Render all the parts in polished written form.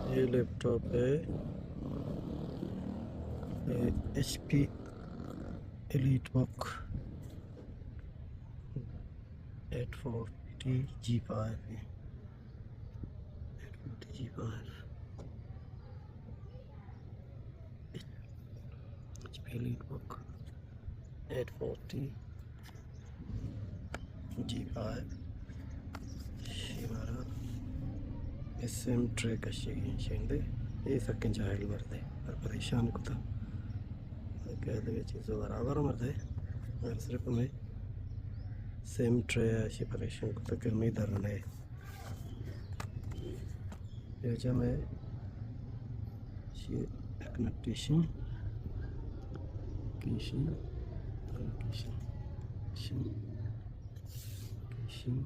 ये लैपटॉप है HP Elitebook 840G5 HP Elitebook 840G5 शिमारा SIM Tray कशेंदे ये सकें चाइल्ड मरदे पर परेशान कुता कहते हुए चीज़ों बराबर मरदे और सिर्फ में SIM Tray ऐसी परेशान कुता गर्मी दरने ये जब मैं ये कनेक्टेशन किशन किशन किशन किशन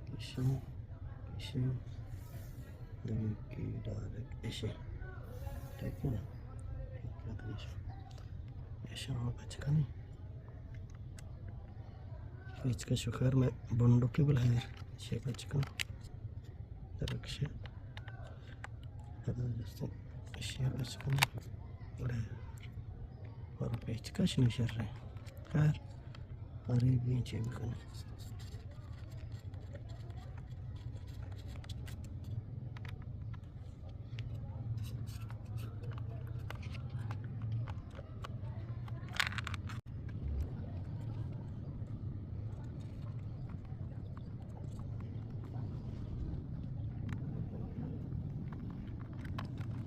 किशन किशन डायरेक्ट ऐसे ठीक है ना ऐसे हम बचका नहीं इसका शुक्र मैं बंडों के बुलाए ये बचका रक्षा ऐसे बचका नहीं और पेचकश नहीं चल रहे खैर अरे भी चेक करना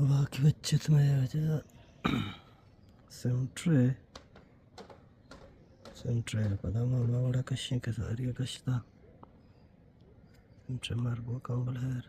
बाकी बच्चे तो मैं वजह SIM Tray पता मामा बड़ा कश्य के सारी कश्ता SIM Tray मार्गो कंबल है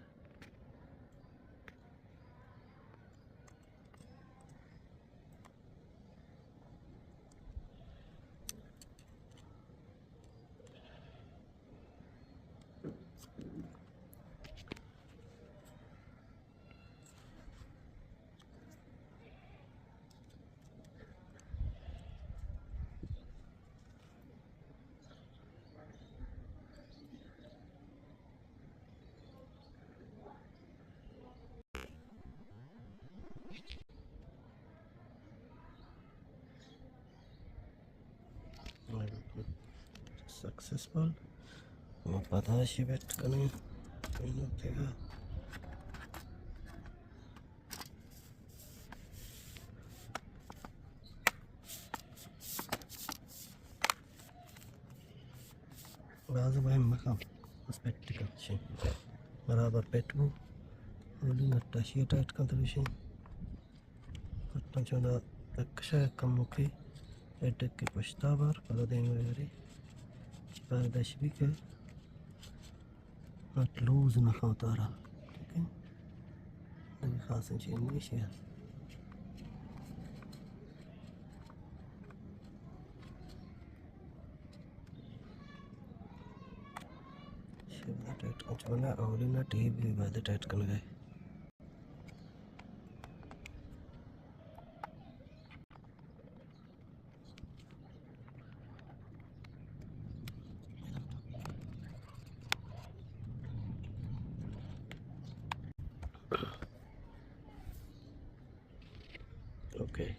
सक्सेसफुल वो पता है शिवेट करने कहीं देगा बाज़ भाई मकाम स्पेक्टिकल शे बराबर पेटबू ओली नट्टा शी टाइट कर दो शे पत्ता चुना अक्शा कम मुखी एटेक के पश्तावर पता देंगे यारी चिपारदाश भी के नट लूज ना खाता रहा ठीक है लगे खास इंचीन नहीं शेयर शेयर टाइट कुछ बना ओली ना टीप भी बाद टाइट करने गए Okay.